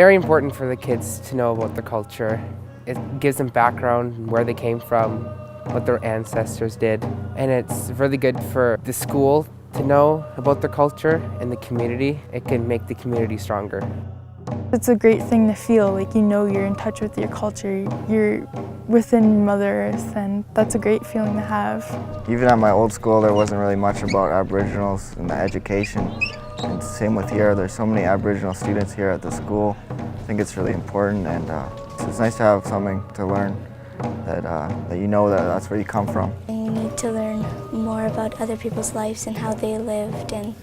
very important for the kids to know about the culture. It gives them background, where they came from, what their ancestors did, and it's really good for the school to know about their culture and the community. It can make the community stronger. It's a great thing to feel, like you know you're in touch with your culture, you're within Mother Earth, and that's a great feeling to have. Even at my old school, there wasn't really much about Aboriginals in the education. And same with here, there's so many Aboriginal students here at the school. I think it's really important, and it's nice to have something to learn that you know that's where you come from. You need to learn more about other people's lives and how they lived, and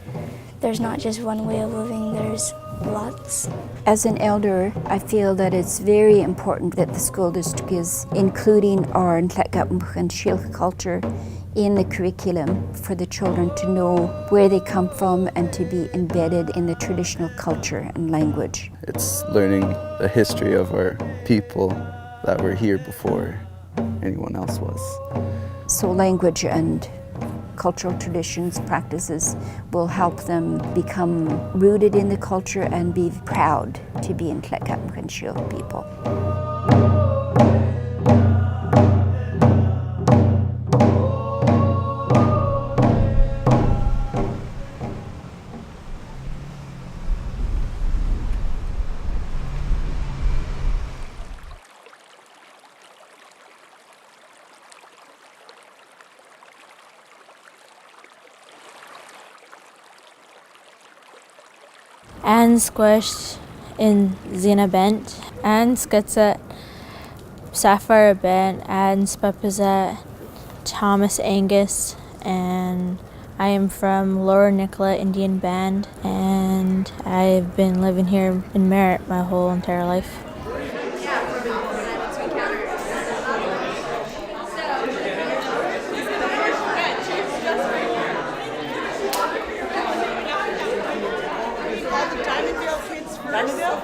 there's not just one way of living, there's lots. As an elder, I feel that it's very important that the school district is including our Ntlekapmukhanshil culture in the curriculum for the children to know where they come from and to be embedded in the traditional culture and language. It's learning the history of our people that were here before anyone else was. So language and cultural traditions, practices will help them become rooted in the culture and be proud to be Ntlekapmukhanshil people. And squished in Zena bent, and skitsa sapphire bent, and spapizet Thomas Angus, and I am from Lower Nicola Indian Band, and I've been living here in Merritt my whole entire life.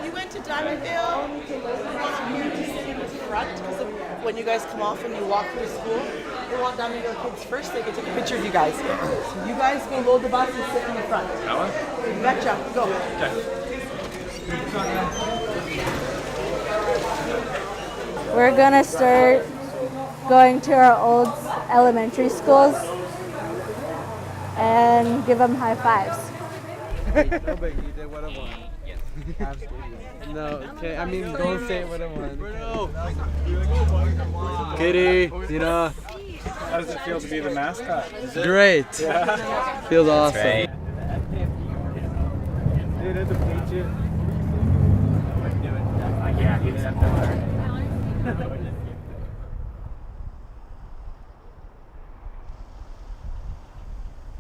You went to Diamondville, here to sit in the front, because when you guys come off and you walk through school, they want Diamondville kids first, they can take a picture of you guys. So you guys go load the bus and sit in the front. That one? You betcha, go. Okay. We're gonna start going to our old elementary schools and give them high fives. No, okay, I mean, don't say what I want. Kitty, Zena. How does it feel to be the mascot? Great. Yeah. Feels awesome. Right. Dude, that's a peach.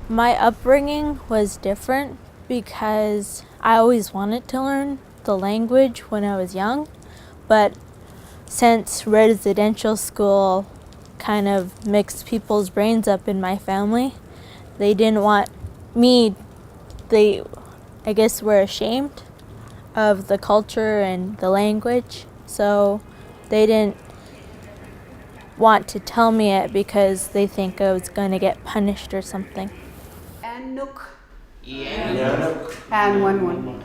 My upbringing was different because I always wanted to learn the language when I was young, but since residential school kind of mixed people's brains up in my family, they didn't want me, I guess were ashamed of the culture and the language, so they didn't want to tell me it because they think I was going to get punished or something. And Nook. And one.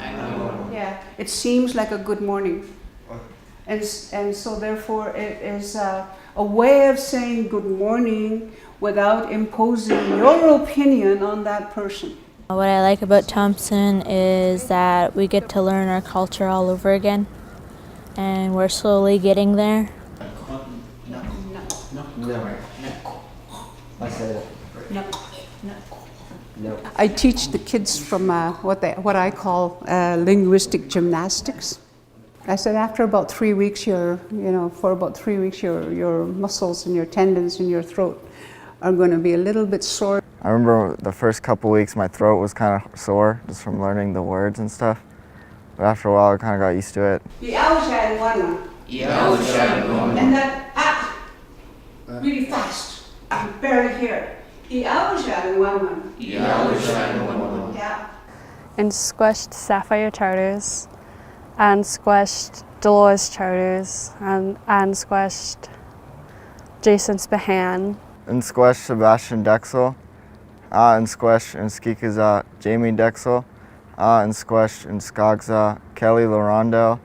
Yeah, it seems like a good morning. And so therefore it is a way of saying good morning without imposing your opinion on that person. What I like about Thompson is that we get to learn our culture all over again, and we're slowly getting there. I teach the kids from what I call linguistic gymnastics. I said after about 3 weeks, your muscles and your tendons in your throat are going to be a little bit sore. I remember the first couple weeks my throat was kind of sore just from learning the words and stuff. But after a while I kind of got used to it. And that really fast. You barely hear it. Yeah. And squished sapphire charters, and squished Dolores charters, and squished Jason Spahan. And squished Sebastian Dexel, and squished and Skikaza Jamie Dexel, and squished and Skagza Kelly Lorando,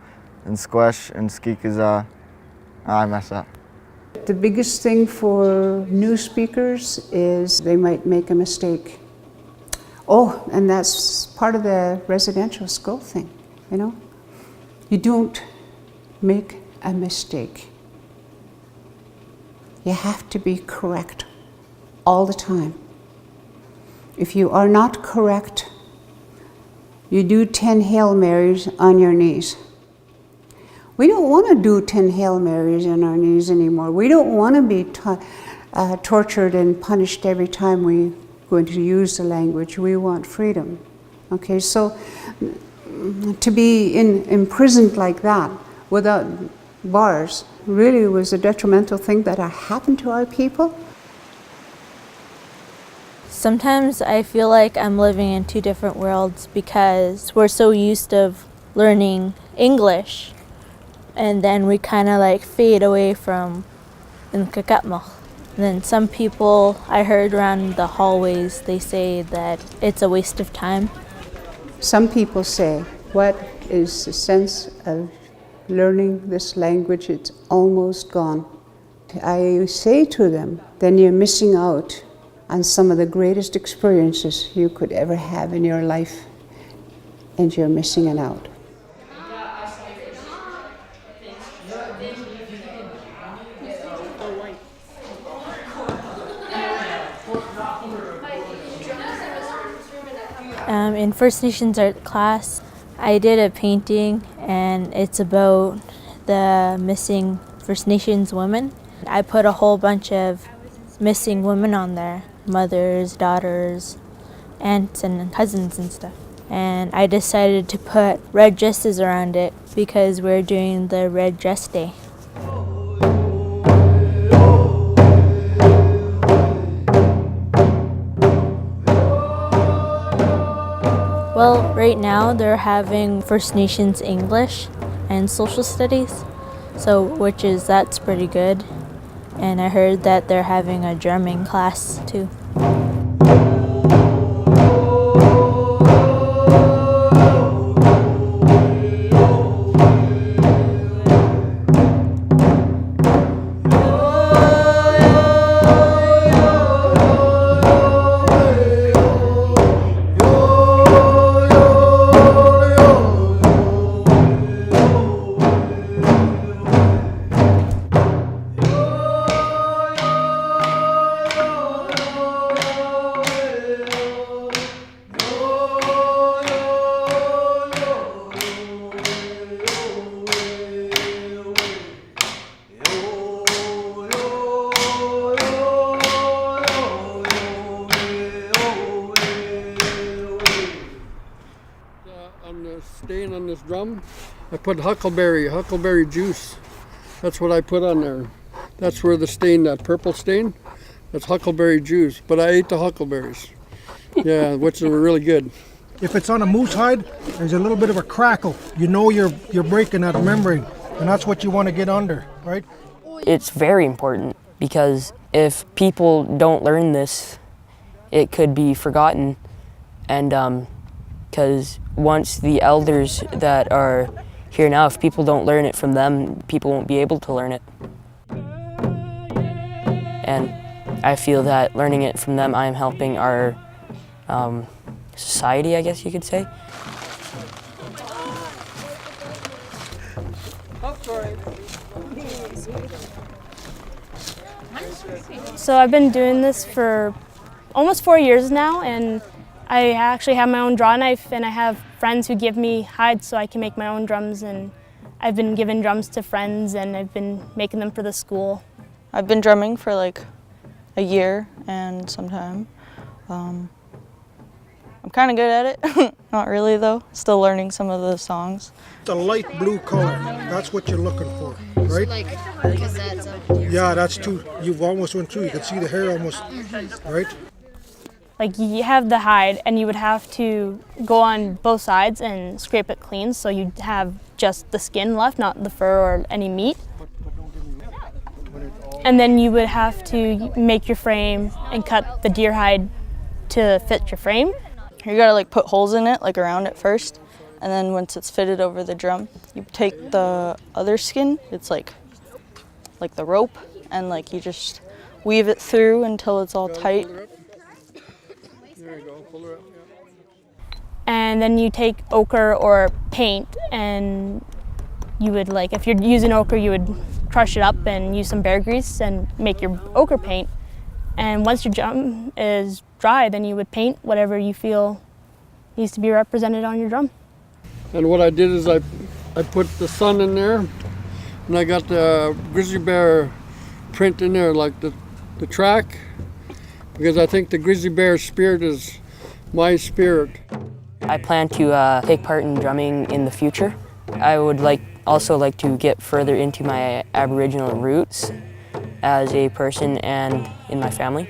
and squash and skikuza. I mess up. The biggest thing for new speakers is they might make a mistake. Oh, and that's part of the residential school thing, you know? You don't make a mistake. You have to be correct all the time. If you are not correct, you do 10 Hail Marys on your knees. We don't want to do 10 Hail Marys on our knees anymore. We don't want to be tortured and punished every time we going to use the language. We want freedom. Okay, so to be imprisoned like that without bars really was a detrimental thing that happened to our people. Sometimes I feel like I'm living in two different worlds because we're so used to learning English and then we kind of like fade away from Nkakatmach. And then some people I heard around the hallways, they say that it's a waste of time. Some people say, what is the sense of learning this language? It's almost gone. I say to them, then you're missing out on some of the greatest experiences you could ever have in your life, and you're missing it out. In First Nations art class, I did a painting and it's about the missing First Nations women. I put a whole bunch of missing women on there, mothers, daughters, aunts and cousins and stuff. And I decided to put red dresses around it because we're doing the Red Dress Day. Well, right now they're having First Nations English and Social Studies, that's pretty good. And I heard that they're having a drumming class too. Stain on this drum, I put huckleberry juice. That's what I put on there. That's where the stain, that purple stain, that's huckleberry juice. But I ate the huckleberries. Yeah, which were really good. If it's on a moose hide, there's a little bit of a crackle. You know you're breaking that membrane, and that's what you want to get under, right? It's very important because if people don't learn this, it could be forgotten, and because once the elders that are here now, if people don't learn it from them, people won't be able to learn it. And I feel that learning it from them, I am helping our society, I guess you could say. So I've been doing this for almost 4 years now, and I actually have my own draw knife, and I have friends who give me hides so I can make my own drums, and I've been giving drums to friends and I've been making them for the school. I've been drumming for like a year and some time. I'm kind of good at it. Not really though, still learning some of the songs. It's a light blue color, that's what you're looking for, right? Like, because that's yeah, that's too, you've almost went through, you can see the hair almost, right? Like you have the hide and you would have to go on both sides and scrape it clean so you'd have just the skin left, not the fur or any meat. And then you would have to make your frame and cut the deer hide to fit your frame. You gotta like put holes in it, like around it first, and then once it's fitted over the drum, you take the other skin, it's like the rope, and like you just weave it through until it's all tight. There you go, pull her up. And then you take ochre or paint, and you would, like, if you're using ochre, you would crush it up and use some bear grease and make your ochre paint. And once your drum is dry, then you would paint whatever you feel needs to be represented on your drum. And what I did is I put the sun in there, and I got the grizzly bear print in there, like the track, because I think the grizzly bear spirit is my spirit. I plan to take part in drumming in the future. I would also like to get further into my Aboriginal roots as a person and in my family.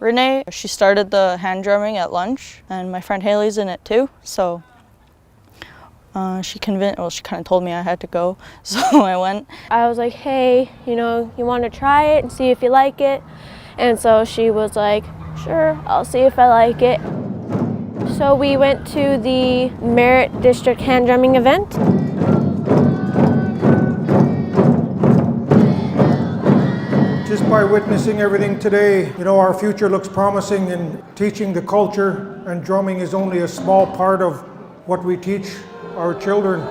Renee, she started the hand drumming at lunch, and my friend Haley's in it too, so she kind of told me I had to go, so I went. I was like, hey, you want to try it and see if you like it? And so she was like, sure, I'll see if I like it. So we went to the Merritt District hand drumming event. Just by witnessing everything today, our future looks promising in teaching the culture, and drumming is only a small part of what we teach our children.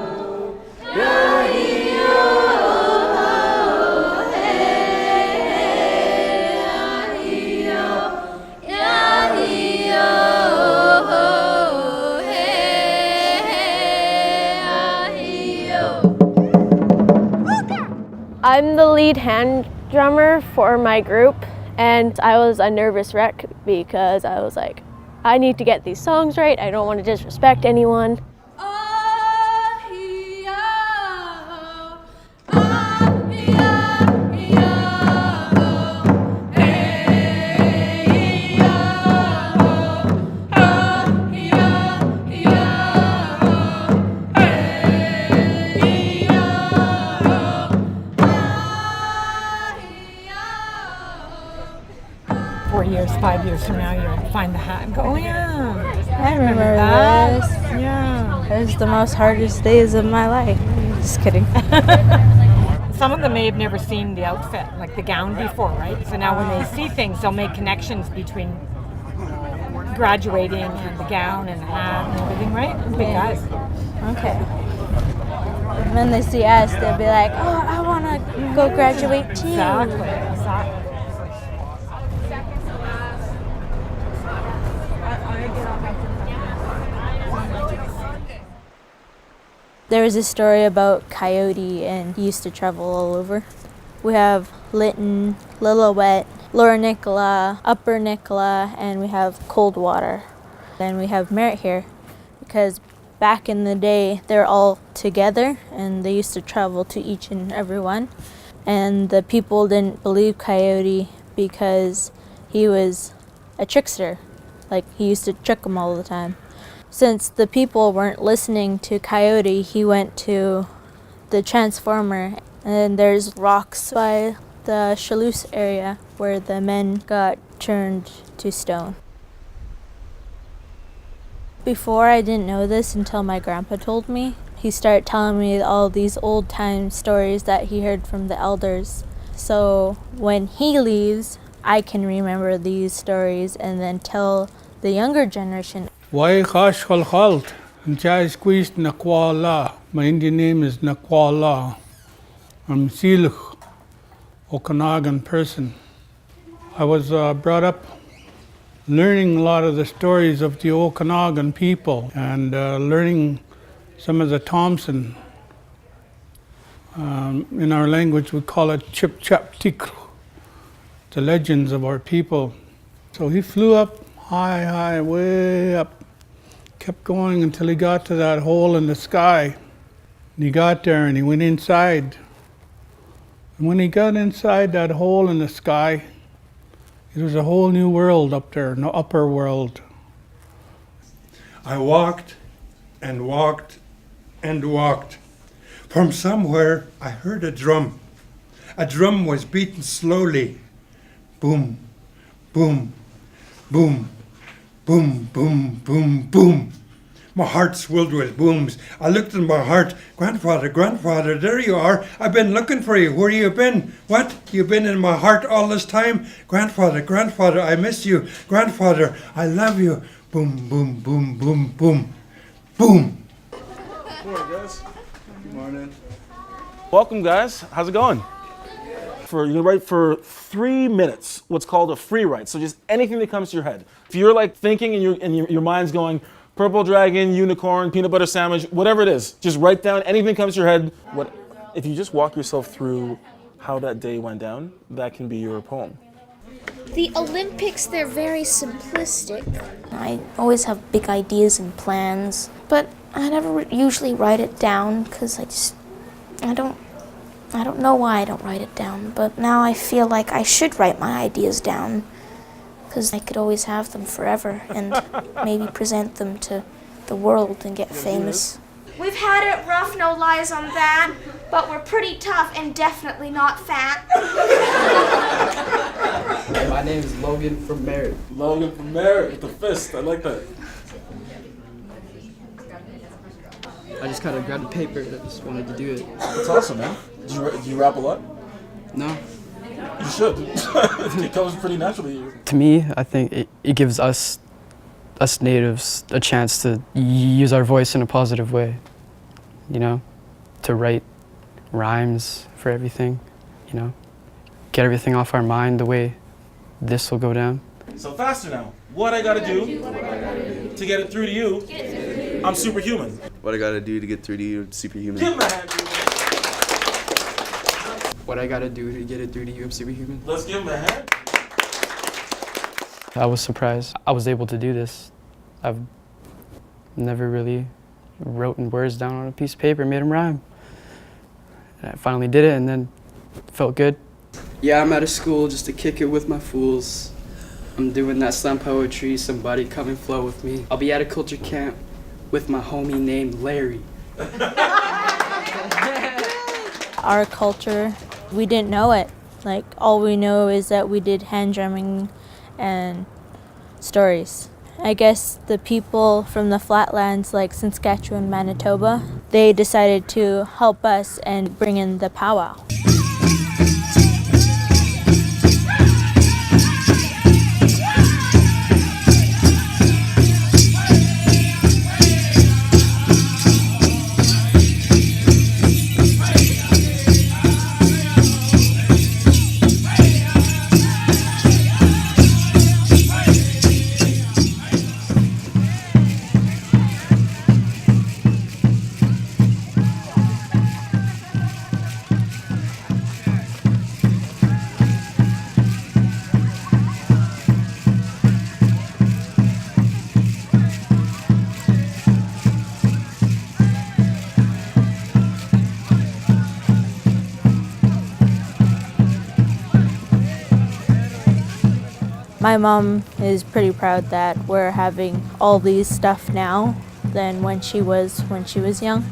I'm the lead hand drummer for my group, and I was a nervous wreck because I was like, I need to get these songs right. I don't want to disrespect anyone. Years, 5 years from now, you'll find the hat and go, oh yeah, I remember that. this. Yeah. It was the most hardest days of my life. Just kidding. Some of them may have never seen the outfit, like the gown before, right? So now when they see things, they'll make connections between graduating and the gown and the hat and everything, right? Big guys. Okay. And when they see us, they'll be like, oh, I want to go graduate too. Exactly. There was a story about Coyote, and he used to travel all over. We have Lytton, Lillooet, Lower Nicola, Upper Nicola, and we have Coldwater. Then we have Merritt here, because back in the day, they're all together, and they used to travel to each and every one. And the people didn't believe Coyote because he was a trickster. Like, he used to trick them all the time. Since the people weren't listening to Coyote, he went to the Transformer, and there's rocks by the Chalouse area where the men got turned to stone. Before, I didn't know this until my grandpa told me. He started telling me all these old time stories that he heard from the elders. So when he leaves, I can remember these stories and then tell the younger generation. Why Carswellfilm.ca squeezed Nakwala. My Indian name is Nakwala. I'm Siluch, Okanagan person. I was brought up learning a lot of the stories of the Okanagan people and learning some of the Thompson. In our language we call it Chip Chap Tikl, the legends of our people. So he flew up high, way up, kept going until he got to that hole in the sky. And he got there and he went inside. And when he got inside that hole in the sky, it was a whole new world up there, no upper world. I walked and walked and walked. From somewhere I heard a drum. A drum was beaten slowly. Boom, boom, boom, boom, boom, boom, boom. My heart swelled with booms. I looked in my heart. Grandfather, grandfather, there you are. I've been looking for you. Where you been? What? You've been in my heart all this time? Grandfather, grandfather, I miss you. Grandfather, I love you. Boom, boom, boom, boom, boom, boom. Good morning, guys. Good morning. Welcome, guys. How's it going? You're gonna write for 3 minutes what's called a free write. So just anything that comes to your head. If you're like thinking and your mind's going purple dragon, unicorn, peanut butter sandwich, whatever it is, just write down anything that comes to your head. If you just walk yourself through how that day went down, that can be your poem. The Olympics, they're very simplistic. I always have big ideas and plans, but I never usually write it down because I don't know why I don't write it down, but now I feel like I should write my ideas down because I could always have them forever and maybe present them to the world and get famous. We've had it rough, no lies on that, but we're pretty tough and definitely not fat. My name is Logan from Merritt. Logan from Merritt with the fist. I like that. I just kind of grabbed a paper and I just wanted to do it. That's awesome, man. Do you rap a lot? No. You should. It comes pretty naturally. To me, I think it gives us natives a chance to use our voice in a positive way, you know, to write rhymes for everything, you know, get everything off our mind the way this will go down. So faster now. What I gotta do to get it through to you, I'm superhuman. What I gotta do to get through to you, superhuman. Give him a hand. What I gotta do to get it through to you, I'm superhuman. Let's give him a hand. I was surprised I was able to do this. I've never really written words down on a piece of paper and made them rhyme. And I finally did it and then it felt good. Yeah, I'm out of school just to kick it with my fools. I'm doing that slam poetry, somebody come and flow with me. I'll be at a culture camp with my homie named Larry. Our culture, we didn't know it. Like, all we know is that we did hand drumming and stories. I guess the people from the flatlands like Saskatchewan, Manitoba, they decided to help us and bring in the powwow. My mom is pretty proud that we're having all these stuff now than when she was young.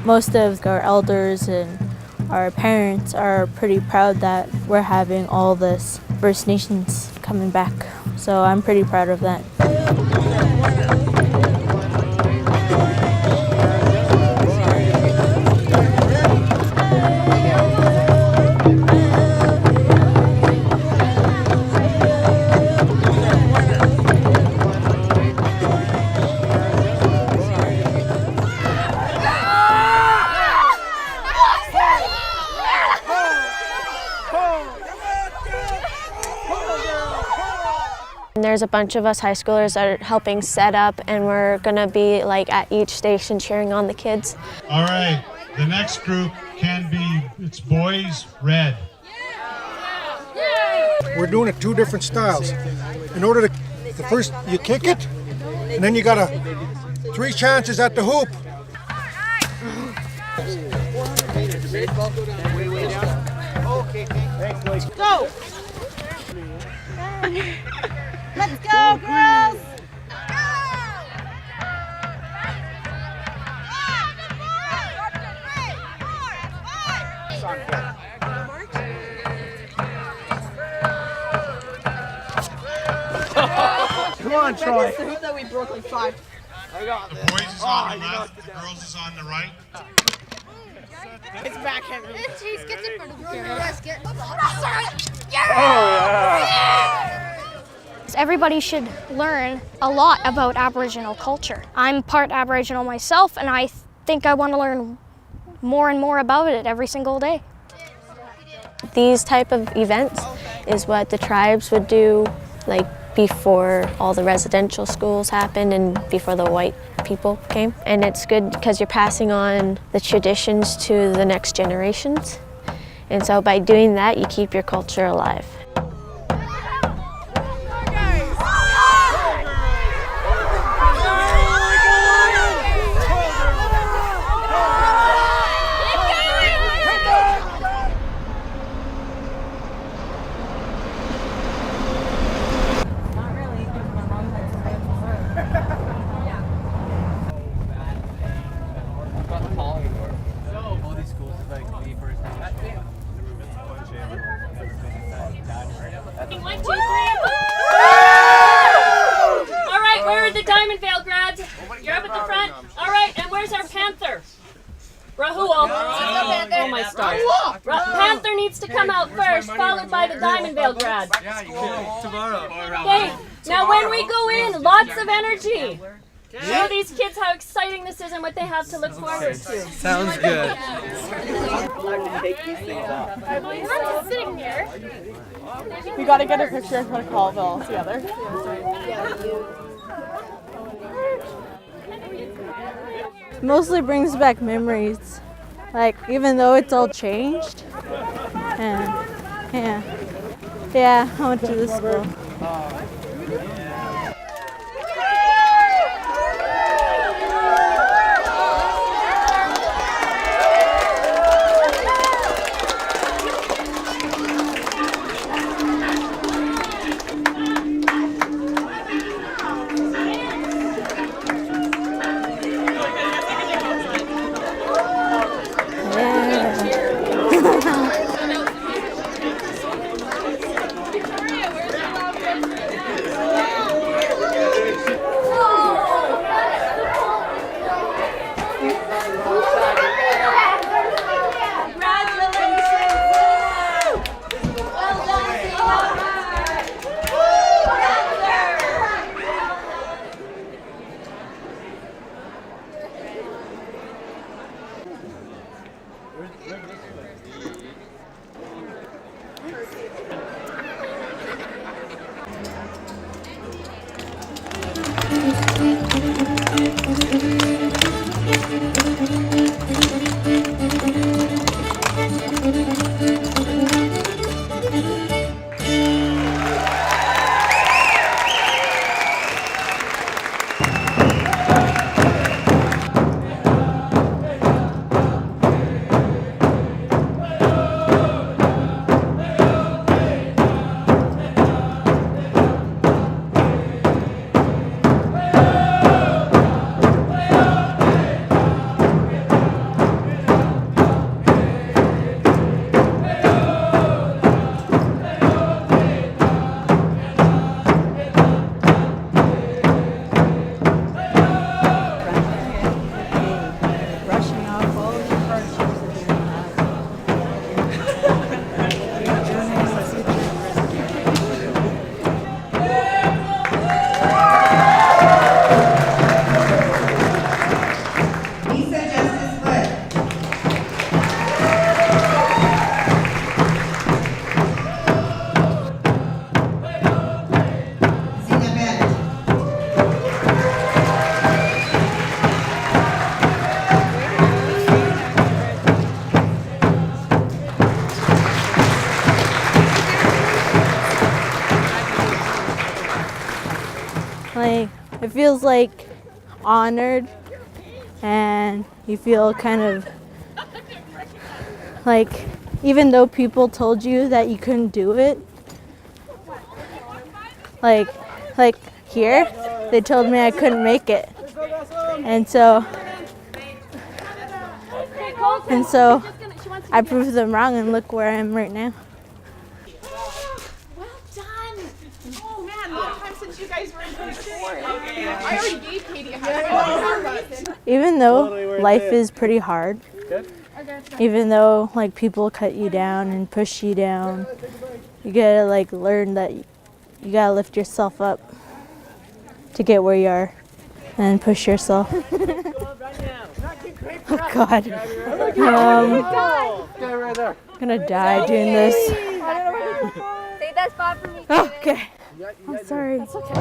Most of our elders and our parents are pretty proud that we're having all this First Nations coming back. So I'm pretty proud of that. There's a bunch of us high schoolers that are helping set up, and we're gonna be like at each station cheering on the kids. All right, the next group can be, it's boys red. We're doing it two different styles. In order to, the first you kick it, and then you got 3 chances at the hoop. Go! Let's go, girls! on, Troy. The hoop that we broke like 5. I got this. The boys is on the left, the girls is on the right. It's back, Henry. Chase gets in front of the basket. Everybody should learn a lot about Aboriginal culture. I'm part Aboriginal myself, and I think I want to learn more and more about it every single day. These type of events is what the tribes would do, like before all the residential schools happened and before the white people came. And it's good because you're passing on the traditions to the next generations. And so by doing that, you keep your culture alive. Alright, where are the Diamondvale grads? You're up at the front. Alright, and where's our Panther? Rahul. Oh my stars. Panther needs to come out first, followed by the Diamondvale grad. Okay, now when we go in, lots of energy. Show these kids how exciting this is and what they have to look forward to. Sounds good. Everyone's sitting here. We gotta get a picture in front of Colville together. Mostly brings back memories. Like, even though it's all changed. Yeah, I went to this school. Like, it feels like honored, and you feel kind of like, even though people told you that you couldn't do it, like here, they told me I couldn't make it, and so I proved them wrong, and look where I am right now. Well done. Oh man, long time since since you guys were in grade 4. I already gave Katie a hug. Even though life is pretty hard, even though like people cut you down and push you down, you gotta like learn that you gotta lift yourself up to get where you are and push yourself. Oh God. I'm gonna die doing this. Take that spot for me. Okay. I'm sorry. That's okay.